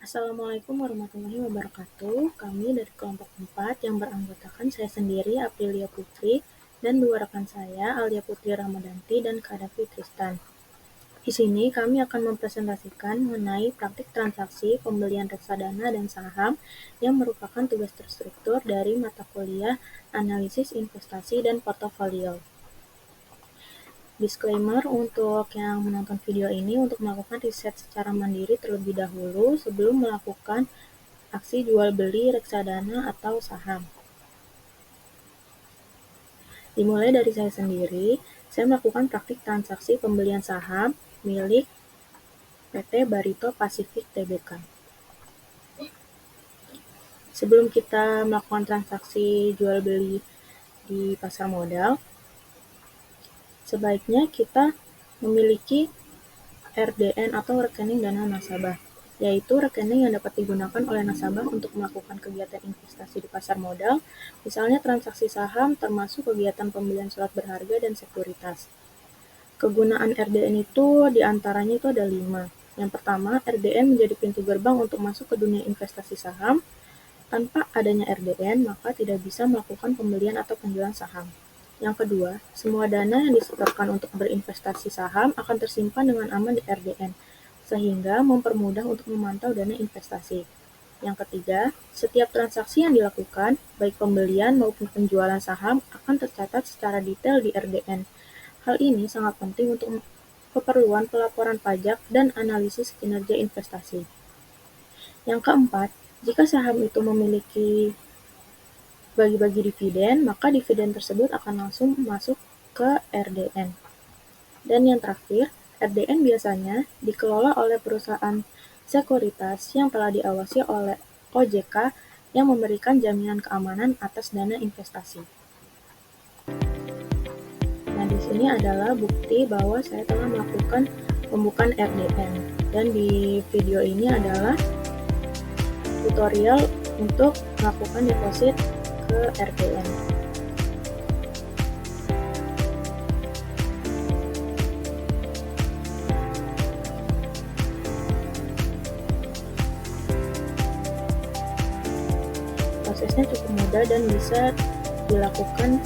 Assalamualaikum warahmatullahi wabarakatuh. Kami dari kelompok 4 yang beranggotakan saya sendiri, Aprilia Putri, dan dua rekan saya, Alia Putri Ramadanti dan Kadafi Tristan. Di sini kami akan mempresentasikan mengenai praktik transaksi pembelian reksadana dan saham yang merupakan tugas terstruktur dari mata kuliah Analisis Investasi dan Portofolio. Disclaimer untuk yang menonton video ini untuk melakukan riset secara mandiri terlebih dahulu sebelum melakukan aksi jual beli reksadana atau saham. Dimulai dari saya sendiri, saya melakukan praktik transaksi pembelian saham milik PT Barito Pacific Tbk. Sebelum kita melakukan transaksi jual beli di pasar modal, sebaiknya kita memiliki RDN atau rekening dana nasabah, yaitu rekening yang dapat digunakan oleh nasabah untuk melakukan kegiatan investasi di pasar modal, misalnya transaksi saham termasuk kegiatan pembelian surat berharga dan sekuritas. Kegunaan RDN itu diantaranya itu ada 5. Yang pertama, RDN menjadi pintu gerbang untuk masuk ke dunia investasi saham. Tanpa adanya RDN, maka tidak bisa melakukan pembelian atau penjualan saham. Yang kedua, semua dana yang disetorkan untuk berinvestasi saham akan tersimpan dengan aman di RDN, sehingga mempermudah untuk memantau dana investasi. Yang ketiga, setiap transaksi yang dilakukan, baik pembelian maupun penjualan saham, akan tercatat secara detail di RDN. Hal ini sangat penting untuk keperluan pelaporan pajak dan analisis kinerja investasi. Yang keempat, jika saham itu memiliki bagi-bagi dividen, maka dividen tersebut akan langsung masuk ke RDN. Dan yang terakhir, RDN biasanya dikelola oleh perusahaan sekuritas yang telah diawasi oleh OJK yang memberikan jaminan keamanan atas dana investasi. Nah, di sini adalah bukti bahwa saya telah melakukan pembukaan RDN. Dan di video ini adalah tutorial untuk melakukan deposit ke RDN. Prosesnya cukup mudah dan bisa dilakukan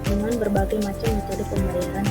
dengan berbagai macam metode pembayaran.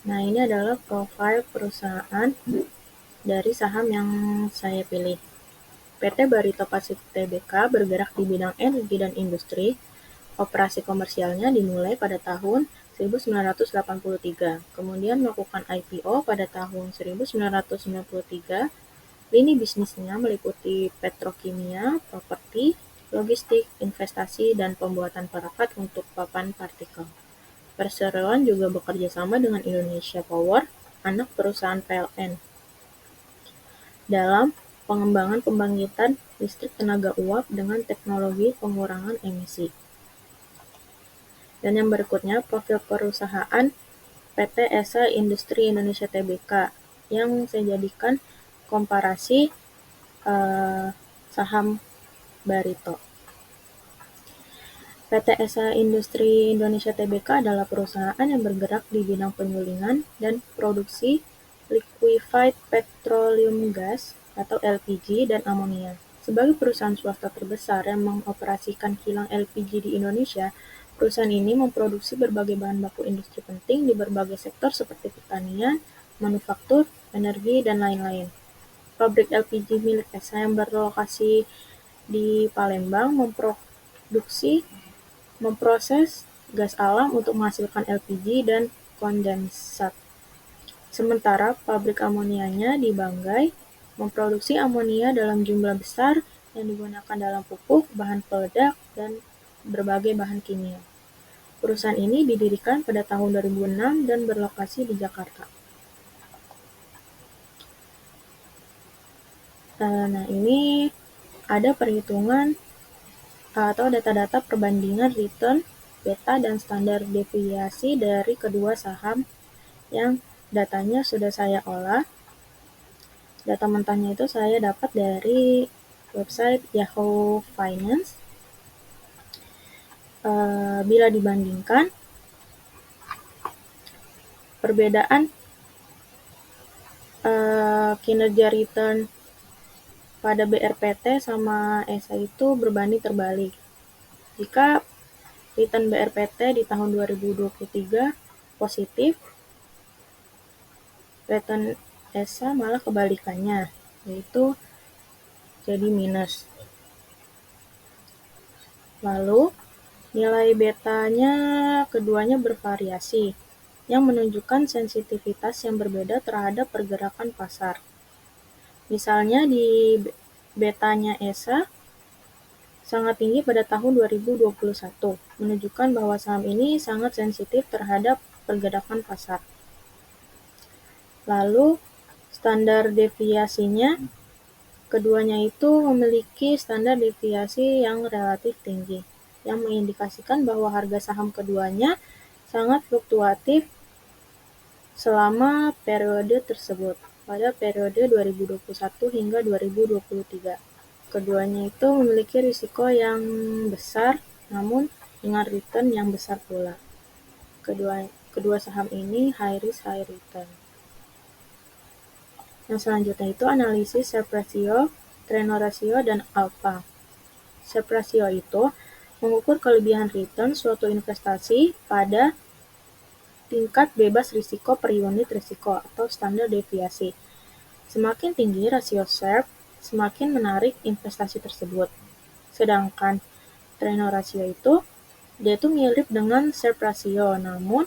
Nah, ini adalah profil perusahaan dari saham yang saya pilih. PT Barito Pacific Tbk bergerak di bidang energi dan industri. Operasi komersialnya dimulai pada tahun 1983, kemudian melakukan IPO pada tahun 1993. Lini bisnisnya meliputi petrokimia, properti, logistik, investasi, dan pembuatan perekat untuk papan partikel. Perseroan juga bekerja sama dengan Indonesia Power, anak perusahaan PLN, dalam pengembangan pembangkitan listrik tenaga uap dengan teknologi pengurangan emisi. Dan yang berikutnya, profil perusahaan PT Esa Industri Indonesia Tbk yang saya jadikan komparasi saham Barito. PT Esa Industri Indonesia Tbk adalah perusahaan yang bergerak di bidang penyulingan dan produksi liquefied petroleum gas atau LPG dan amonia. Sebagai perusahaan swasta terbesar yang mengoperasikan kilang LPG di Indonesia, perusahaan ini memproduksi berbagai bahan baku industri penting di berbagai sektor seperti pertanian, manufaktur, energi, dan lain-lain. Pabrik LPG milik Esa yang berlokasi di Palembang memproses gas alam untuk menghasilkan LPG dan kondensat. Sementara pabrik amonianya di Banggai memproduksi amonia dalam jumlah besar yang digunakan dalam pupuk, bahan peledak, dan berbagai bahan kimia. Perusahaan ini didirikan pada tahun 2006 dan berlokasi di Jakarta. Nah, ini ada perhitungan atau data-data perbandingan return, beta, dan standar deviasi dari kedua saham yang datanya sudah saya olah. Data mentahnya itu saya dapat dari website Yahoo Finance. Bila dibandingkan, perbedaan kinerja return pada BRPT sama ESA itu berbanding terbalik. Jika return BRPT di tahun 2023 positif, return ESA malah kebalikannya, yaitu jadi minus. Lalu, nilai betanya keduanya bervariasi, yang menunjukkan sensitivitas yang berbeda terhadap pergerakan pasar. Misalnya di betanya ESA sangat tinggi pada tahun 2021, menunjukkan bahwa saham ini sangat sensitif terhadap pergerakan pasar. Lalu, standar deviasinya, keduanya itu memiliki standar deviasi yang relatif tinggi, yang mengindikasikan bahwa harga saham keduanya sangat fluktuatif selama periode tersebut, pada periode 2021 hingga 2023. Keduanya itu memiliki risiko yang besar, namun dengan return yang besar pula. Kedua saham ini high risk, high return. Yang selanjutnya itu analisis Sharpe ratio, Treno ratio, dan alpha. Sharpe ratio itu mengukur kelebihan return suatu investasi pada tingkat bebas risiko per unit risiko atau standar deviasi. Semakin tinggi rasio Sharpe, semakin menarik investasi tersebut. Sedangkan Treno ratio itu, dia itu mirip dengan Sharpe ratio, namun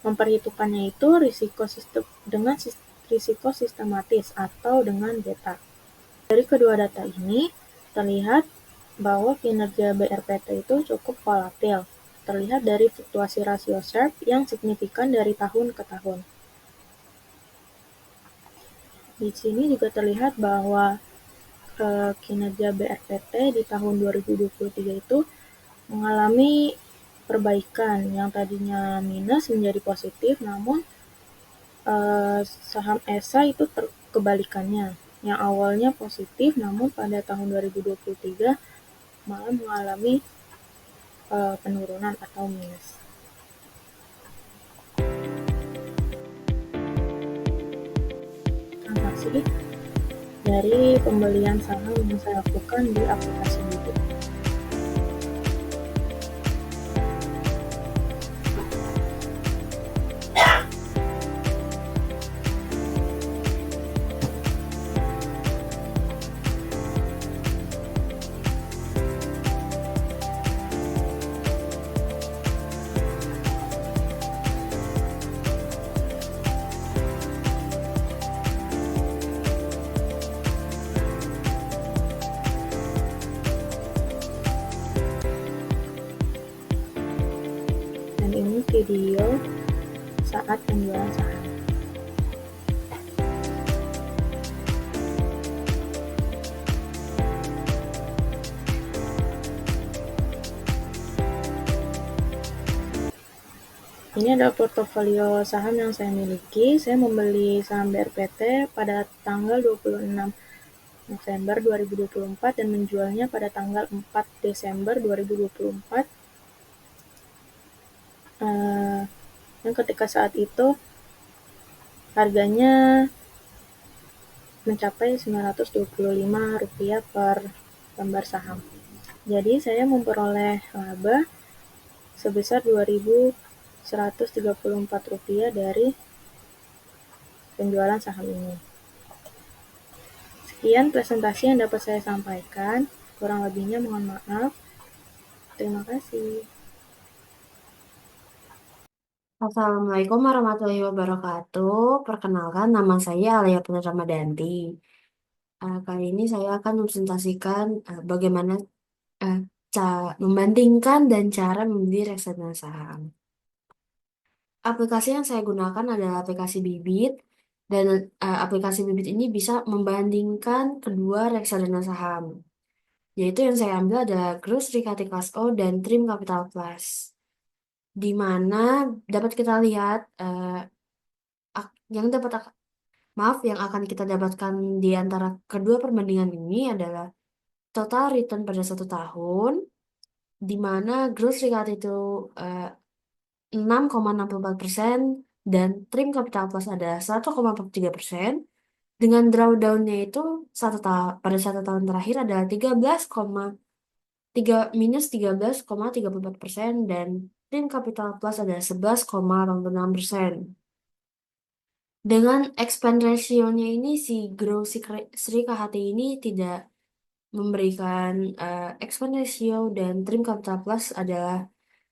memperhitungkannya itu dengan risiko sistematis atau dengan beta. Dari kedua data ini, terlihat bahwa kinerja BRPT itu cukup volatil. Terlihat dari fluktuasi rasio Sharpe yang signifikan dari tahun ke tahun. Di sini juga terlihat bahwa kinerja BRPT di tahun 2023 itu mengalami perbaikan, yang tadinya minus menjadi positif, namun saham ESA itu kebalikannya, yang awalnya positif namun pada tahun 2023 malah mengalami penurunan atau minus. Transaksi dari pembelian saham yang saya lakukan di aplikasi Bibit. Dan ini video saat penjualan saham. Ini adalah portofolio saham yang saya miliki. Saya membeli saham BRPT pada tanggal 26 November 2024 dan menjualnya pada tanggal 4 Desember 2024. Dan ketika saat itu harganya mencapai Rp925 per lembar saham. Jadi saya memperoleh laba sebesar Rp2.134 dari penjualan saham ini. Sekian presentasi yang dapat saya sampaikan. Kurang lebihnya mohon maaf. Terima kasih. Assalamualaikum warahmatullahi wabarakatuh. Perkenalkan, nama saya Alia Putri Ramadanti. Kali ini saya akan mempresentasikan bagaimana membandingkan dan cara membeli reksadana saham. Aplikasi yang saya gunakan adalah aplikasi Bibit, dan aplikasi Bibit ini bisa membandingkan kedua reksadana saham, yaitu yang saya ambil adalah Gross Rikati Kelas O dan Trim Capital Plus, di mana dapat kita lihat yang dapat maaf yang akan kita dapatkan di antara kedua perbandingan ini adalah total return pada 1 tahun, di mana Gross Rikati itu eh, 6,64% dan Trim Capital Plus ada 1,43%. Dengan drawdownnya itu pada 1 tahun terakhir adalah 13,34% dan Trim Capital Plus ada 11,86%. Dengan expand ratio-nya ini si Grow Sri KHT ini tidak memberikan expand ratio, dan Trim Capital Plus adalah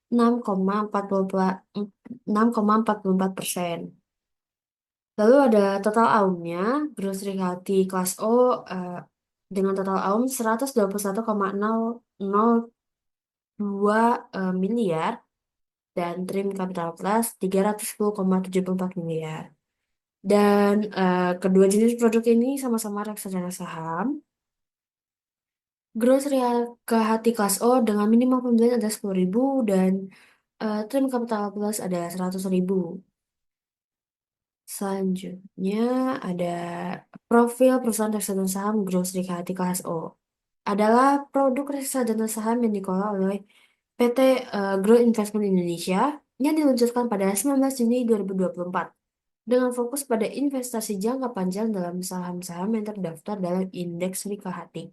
6,44%. Lalu ada total AUM-nya, Gross Realty kelas O eh, dengan total AUM 121,002 miliar dan Trim Capital Plus 310,74 miliar. Dan kedua jenis produk ini sama-sama reksadana saham. Gross Real ke hati kelas O dengan minimal pembelian ada 10.000 dan Trim Capital Plus ada 100.000. Selanjutnya ada profil perusahaan reksadana saham Gross Rikati kelas O. Adalah produk reksadana saham yang dikelola oleh PT Grow Investment Indonesia yang diluncurkan pada 19 Juni 2024 dengan fokus pada investasi jangka panjang dalam saham-saham yang terdaftar dalam Indeks Rikahati.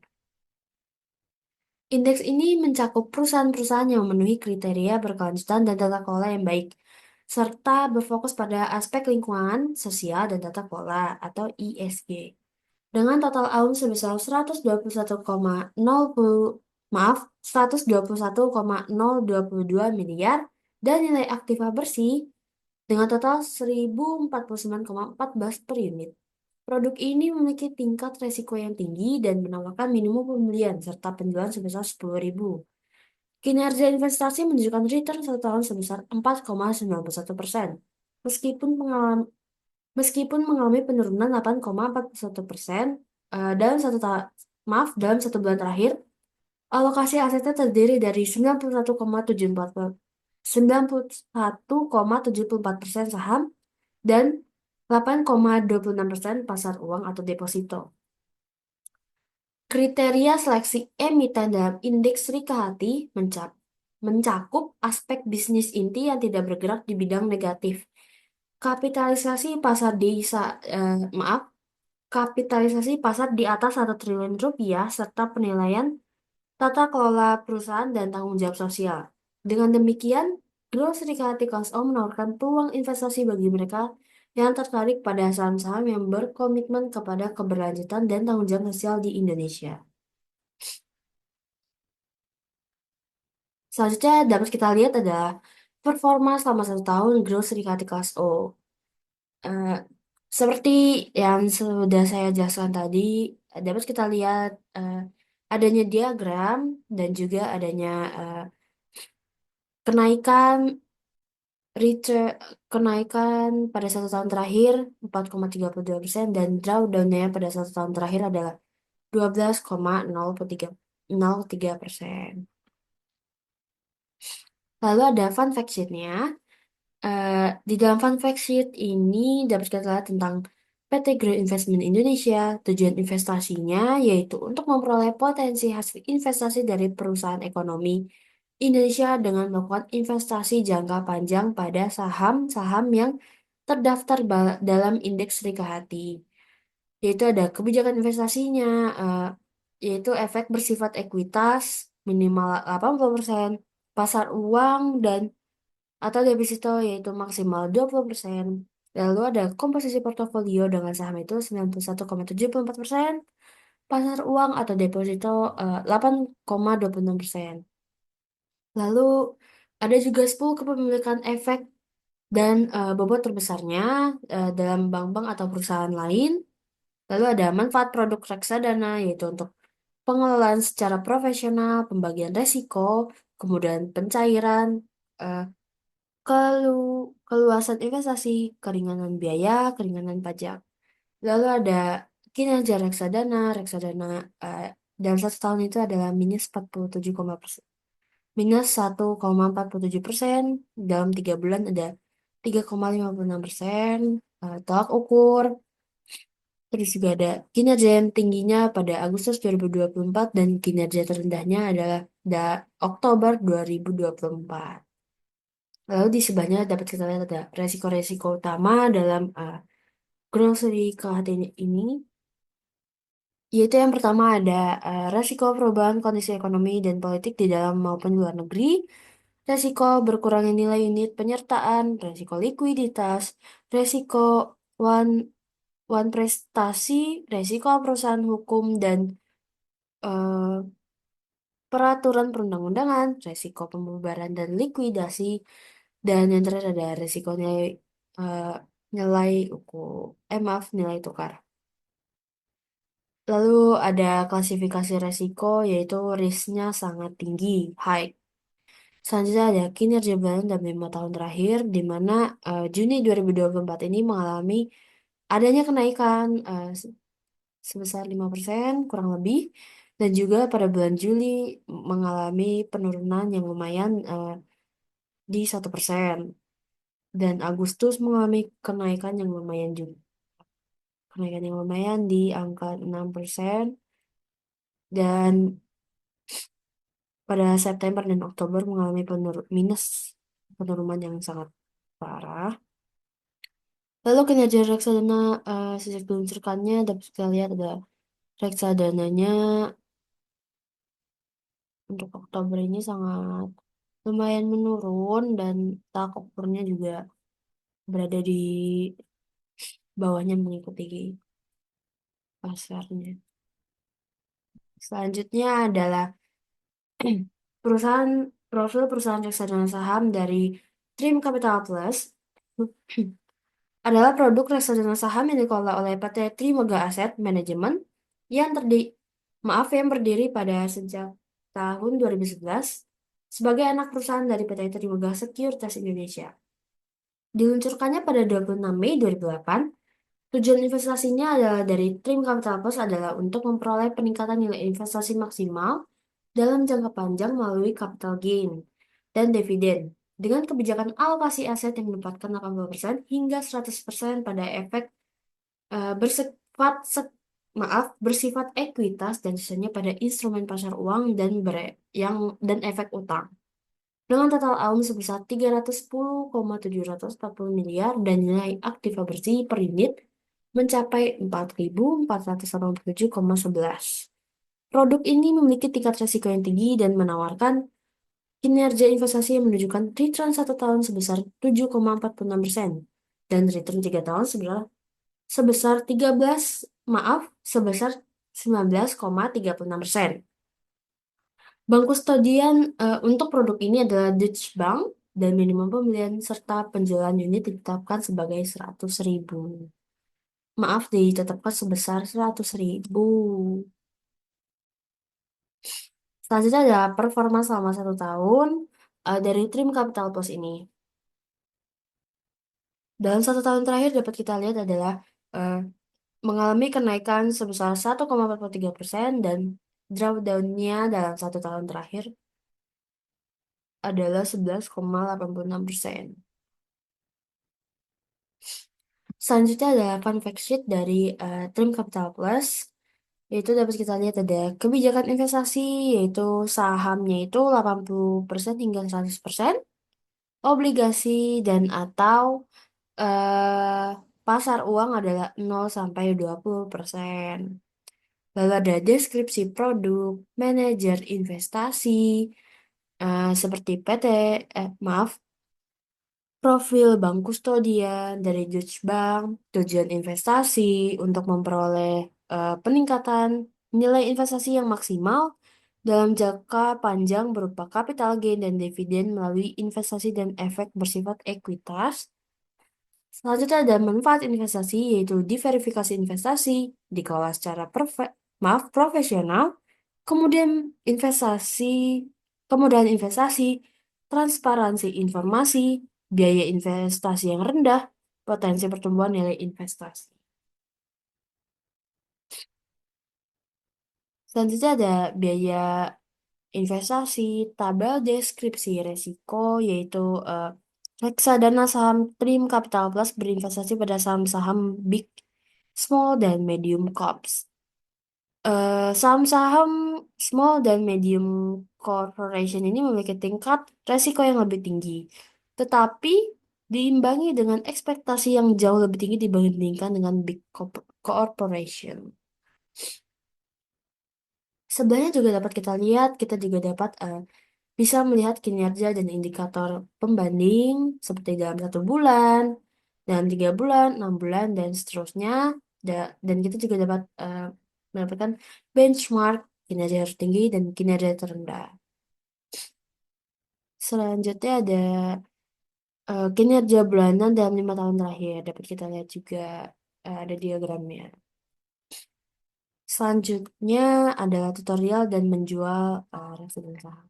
Indeks ini mencakup perusahaan-perusahaan yang memenuhi kriteria berkelanjutan dan tata kelola yang baik, serta berfokus pada aspek lingkungan, sosial, dan tata kelola atau ESG. Dengan total AUM sebesar 121,022 miliar dan nilai aktiva bersih dengan total 1049,14 per unit. Produk ini memiliki tingkat resiko yang tinggi dan menawarkan minimum pembelian serta penjualan sebesar 10.000. Kinerja investasi menunjukkan return 1 tahun sebesar 4,91%, meskipun mengalami penurunan 8,41% dalam dalam 1 bulan terakhir. Alokasi asetnya terdiri dari 91,74% saham dan 8,26% pasar uang atau deposito. Kriteria seleksi emiten dalam indeks Rikahati mencakup aspek bisnis inti yang tidak bergerak di bidang negatif. Kapitalisasi pasar di maaf, kapitalisasi pasar di atas 1 triliun rupiah serta penilaian tata kelola perusahaan dan tanggung jawab sosial. Dengan demikian, Gross Rikati Kelas O menawarkan peluang investasi bagi mereka yang tertarik pada saham-saham yang berkomitmen kepada keberlanjutan dan tanggung jawab sosial di Indonesia. Selanjutnya dapat kita lihat adalah performa selama 1 tahun Gross Rikati Kelas O. Eh, Seperti yang sudah saya jelaskan tadi, dapat kita lihat adanya diagram dan juga adanya kenaikan return kenaikan pada 1 tahun terakhir 4,32% dan drawdownnya pada 1 tahun terakhir adalah 12,03%. Lalu ada fun fact sheet-nya. Di dalam fun fact sheet ini dapat kita lihat tentang PT Grow Investment Indonesia. Tujuan investasinya yaitu untuk memperoleh potensi hasil investasi dari perusahaan ekonomi Indonesia dengan melakukan investasi jangka panjang pada saham-saham yang terdaftar dalam indeks Rikahati. Yaitu ada kebijakan investasinya, eh, yaitu efek bersifat ekuitas minimal 80%, pasar uang dan atau deposito yaitu maksimal 20%. Lalu ada komposisi portofolio dengan saham itu 91,74%, pasar uang atau deposito 8,26%. Lalu ada juga 10 kepemilikan efek dan bobot terbesarnya dalam bank-bank atau perusahaan lain. Lalu ada manfaat produk reksadana yaitu untuk pengelolaan secara profesional, pembagian resiko, kemudian pencairan, eh, keluasan investasi, keringanan biaya, keringanan pajak. Lalu ada kinerja reksadana. Reksadana eh, dalam 1 tahun itu adalah -1,47%. Dalam 3 bulan ada 3,56%. Tolak ukur. Terus juga ada kinerja yang tingginya pada Agustus 2024 dan kinerja terendahnya adalah Oktober 2024. Lalu di sebelahnya dapat kita lihat ada resiko-resiko utama dalam grocery KHT ini, yaitu yang pertama ada resiko perubahan kondisi ekonomi dan politik di dalam maupun luar negeri, resiko berkurangnya nilai unit penyertaan, resiko likuiditas, resiko one one prestasi, resiko perusahaan hukum dan eh, peraturan perundang-undangan, resiko pembubaran dan likuidasi, dan yang terakhir ada resiko eh, nilai maaf, nilai tukar. Lalu ada klasifikasi resiko, yaitu risknya sangat tinggi, high. Selanjutnya ada kinerja bulanan dalam 5 tahun terakhir, di mana Juni 2024 ini mengalami adanya kenaikan sebesar 5% kurang lebih, dan juga pada bulan Juli mengalami penurunan yang lumayan di 1%, dan Agustus mengalami kenaikan yang lumayan di angka 6%, dan pada September dan Oktober mengalami penurunan yang sangat parah. Lalu kinerja reksadana sejak diluncurkannya dapat kita lihat ada reksadananya untuk Oktober ini sangat lumayan menurun dan tak ukurnya juga berada di bawahnya mengikuti pasarnya. Selanjutnya adalah perusahaan profil perusahaan reksadana saham dari Trim Capital Plus adalah produk reksadana saham yang dikelola oleh PT Trimegah Asset Management yang yang berdiri pada sejak tahun 2011 sebagai anak perusahaan dari PT Trimegah Sekuritas Indonesia. Diluncurkannya pada 26 Mei 2008, tujuan investasinya adalah dari Trim Capital Plus adalah untuk memperoleh peningkatan nilai investasi maksimal dalam jangka panjang melalui capital gain dan dividen dengan kebijakan alokasi aset yang menempatkan 80% hingga 100% pada efek bersifat bersifat ekuitas dan sisanya pada instrumen pasar uang dan efek utang. Dengan total AUM sebesar 310,740 miliar dan nilai aktiva bersih per unit mencapai 4.487,11. Produk ini memiliki tingkat risiko yang tinggi dan menawarkan kinerja investasi yang menunjukkan return 1 tahun sebesar 7,46% dan return 3 tahun sebesar 19,36%. Bank kustodian untuk produk ini adalah Deutsche Bank dan minimum pembelian serta penjualan unit ditetapkan sebagai 100.000. Ditetapkan sebesar 100.000. Selanjutnya ada performa selama 1 tahun dari Trim Capital Plus ini. Dalam 1 tahun terakhir dapat kita lihat adalah eh, mengalami kenaikan sebesar 1,43% dan drawdown-nya dalam 1 tahun terakhir adalah 11,86%. Selanjutnya ada fun fact sheet dari Trim Capital Plus, yaitu dapat kita lihat ada kebijakan investasi, yaitu sahamnya itu 80% hingga 100%, obligasi dan atau eh, pasar uang adalah 0 sampai 20%. Lalu ada deskripsi produk, manajer investasi, seperti profil bank kustodian dari Deutsche Bank, tujuan investasi untuk memperoleh peningkatan nilai investasi yang maksimal dalam jangka panjang berupa capital gain dan dividen melalui investasi dan efek bersifat ekuitas. Selanjutnya ada manfaat investasi, yaitu diverifikasi investasi, dikelola secara profesional, kemudian investasi, kemudahan investasi, transparansi informasi, biaya investasi yang rendah, potensi pertumbuhan nilai investasi. Selanjutnya ada biaya investasi, tabel deskripsi resiko, yaitu reksadana saham Trim Capital Plus berinvestasi pada saham-saham big, small, dan medium caps. Saham-saham small dan medium corporation ini memiliki tingkat resiko yang lebih tinggi, tetapi diimbangi dengan ekspektasi yang jauh lebih tinggi dibandingkan dengan big corporation. Sebenarnya juga dapat kita lihat, kita juga dapat bisa melihat kinerja dan indikator pembanding seperti dalam 1 bulan, dalam 3 bulan, 6 bulan, dan seterusnya. Dan kita juga dapat mendapatkan benchmark kinerja tertinggi dan kinerja terendah. Selanjutnya ada kinerja bulanan dalam 5 tahun terakhir. Dapat kita lihat juga ada diagramnya. Selanjutnya adalah tutorial dan menjual reksadana saham.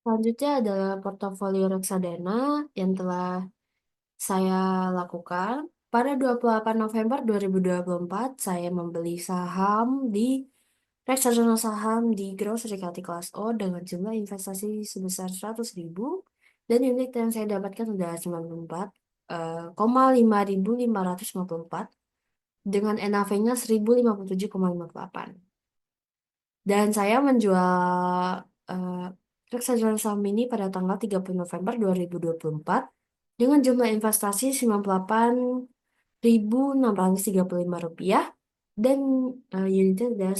Selanjutnya adalah portofolio reksadana yang telah saya lakukan. Pada 28 November 2024, saya membeli saham di reksadana saham di Gro Serikati kelas O dengan jumlah investasi sebesar 100.000 dan unit yang saya dapatkan adalah 94,5.554 dengan NAV-nya 1057,58. Dan saya menjual eh, reksadana saham ini pada tanggal 30 November 2024 dengan jumlah investasi Rp94.635 dan unitnya adalah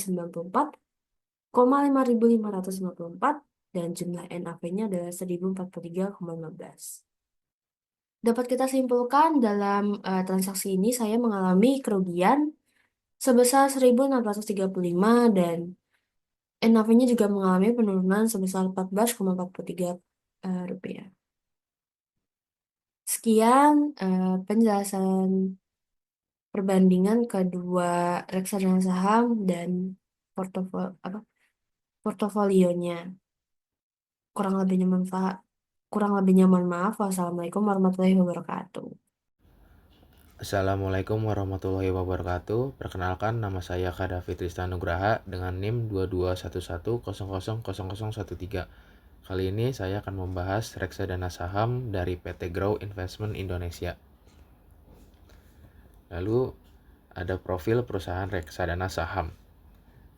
94,5.554 dan jumlah NAV-nya adalah 1043,15. Dapat kita simpulkan dalam transaksi ini saya mengalami kerugian sebesar 1.635 dan NAV-nya juga mengalami penurunan sebesar 14,43 rupiah. Sekian penjelasan perbandingan kedua reksadana saham dan portofolionya. Kurang lebihnya mohon maaf. Wassalamualaikum warahmatullahi wabarakatuh. Assalamualaikum warahmatullahi wabarakatuh. Perkenalkan, nama saya Kadafi Tristan Nugraha dengan NIM 2211000013. Kali ini saya akan membahas reksadana saham dari PT Grow Investment Indonesia. Lalu ada profil perusahaan reksadana saham,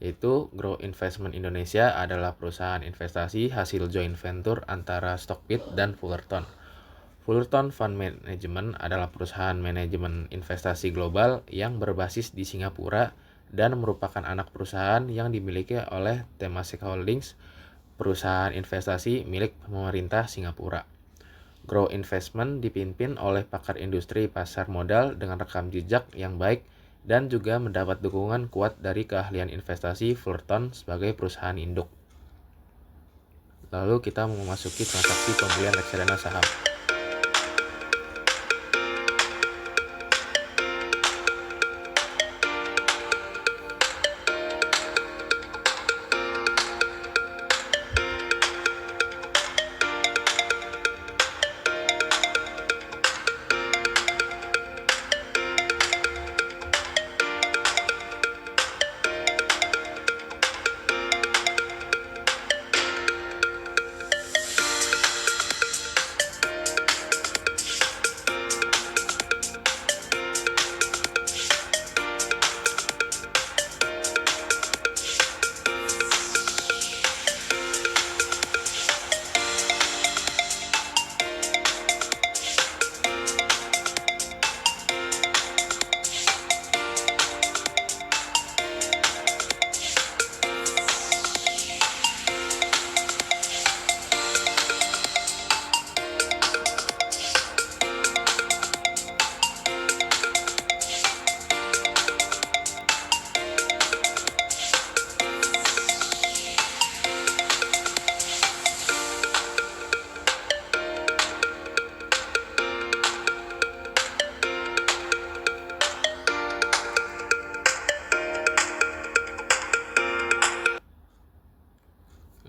yaitu Grow Investment Indonesia adalah perusahaan investasi hasil joint venture antara Stockbit dan Fullerton. Fullerton Fund Management adalah perusahaan manajemen investasi global yang berbasis di Singapura dan merupakan anak perusahaan yang dimiliki oleh Temasek Holdings, perusahaan investasi milik pemerintah Singapura. Grow Investment dipimpin oleh pakar industri pasar modal dengan rekam jejak yang baik dan juga mendapat dukungan kuat dari keahlian investasi Fullerton sebagai perusahaan induk. Lalu kita memasuki transaksi pembelian reksadana saham.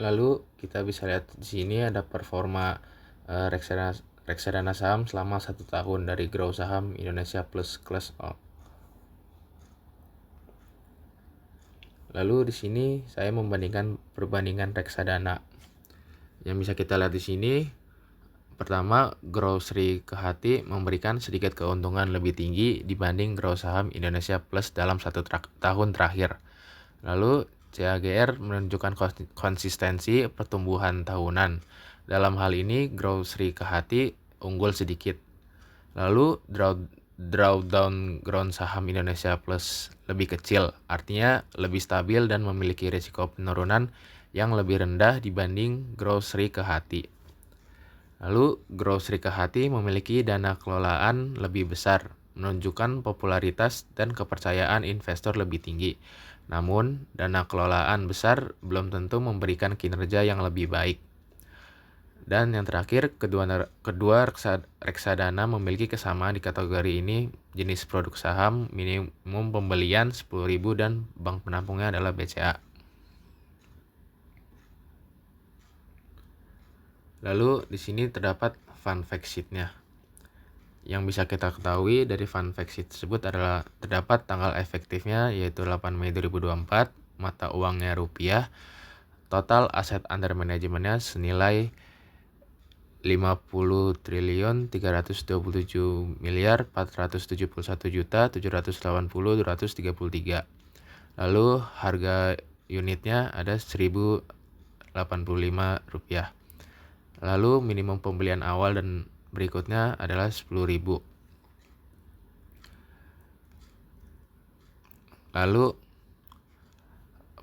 Lalu kita bisa lihat di sini ada performa reksadana saham selama 1 tahun dari Grow Saham Indonesia Plus Class All. Lalu di sini saya membandingkan perbandingan reksadana. Yang bisa kita lihat di sini, pertama, Grow Sri Kehati memberikan sedikit keuntungan lebih tinggi dibanding Grow Saham Indonesia Plus dalam 1 tahun terakhir. Lalu CAGR menunjukkan konsistensi pertumbuhan tahunan. Dalam hal ini, Grow Sri Kehati unggul sedikit. Lalu drawdown Grow Saham Indonesia Plus lebih kecil, artinya lebih stabil dan memiliki risiko penurunan yang lebih rendah dibanding Grow Sri Kehati. Lalu Grow Sri Kehati memiliki dana kelolaan lebih besar, menunjukkan popularitas dan kepercayaan investor lebih tinggi. Namun, dana kelolaan besar belum tentu memberikan kinerja yang lebih baik. Dan yang terakhir, kedua reksadana memiliki kesamaan di kategori ini, jenis produk saham, minimum pembelian 10.000 dan bank penampungnya adalah BCA. Lalu di sini terdapat fun fact sheet-nya. Yang bisa kita ketahui dari fun fact sheet tersebut adalah terdapat tanggal efektifnya yaitu 8 Mei 2024, mata uangnya rupiah, total aset under manajemennya senilai 50.327.471.780.233. Lalu harga unitnya ada Rp1.085. Lalu minimum pembelian awal dan berikutnya adalah 10.000. Lalu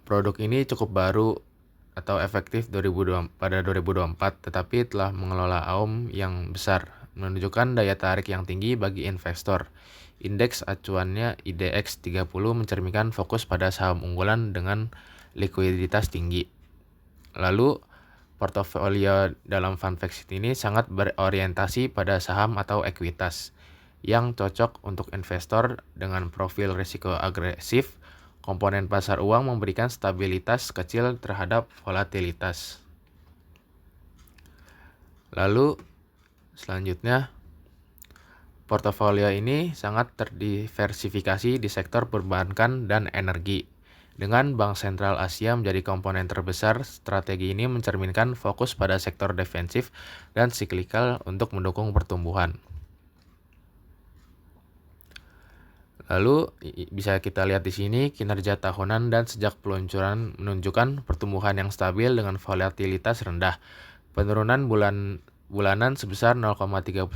produk ini cukup baru atau efektif pada 2024, tetapi telah mengelola AUM yang besar, menunjukkan daya tarik yang tinggi bagi investor. Indeks acuannya IDX 30 mencerminkan fokus pada saham unggulan dengan likuiditas tinggi. Lalu, portofolio dalam fun fact sheet ini sangat berorientasi pada saham atau ekuitas, yang cocok untuk investor dengan profil risiko agresif. Komponen pasar uang memberikan stabilitas kecil terhadap volatilitas. Lalu selanjutnya, portofolio ini sangat terdiversifikasi di sektor perbankan dan energi. Dengan Bank Sentral Asia menjadi komponen terbesar, strategi ini mencerminkan fokus pada sektor defensif dan siklikal untuk mendukung pertumbuhan. Lalu bisa kita lihat di sini kinerja tahunan dan sejak peluncuran menunjukkan pertumbuhan yang stabil dengan volatilitas rendah. Penurunan bulanan sebesar 0,31%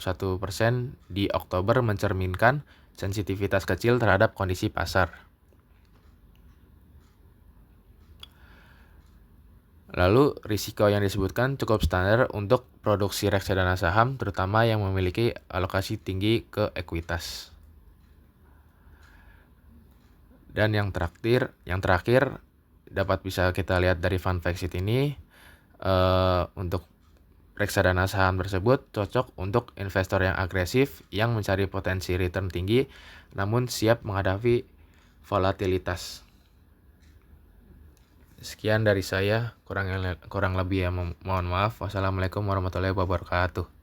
di Oktober mencerminkan sensitivitas kecil terhadap kondisi pasar. Lalu risiko yang disebutkan cukup standar untuk produksi reksadana saham, terutama yang memiliki alokasi tinggi ke ekuitas. Dan yang terakhir dapat bisa kita lihat dari fun fact sheet ini, untuk reksadana saham tersebut cocok untuk investor yang agresif yang mencari potensi return tinggi namun siap menghadapi volatilitas. Sekian dari saya, kurang lebih ya mohon maaf. Wassalamualaikum warahmatullahi wabarakatuh.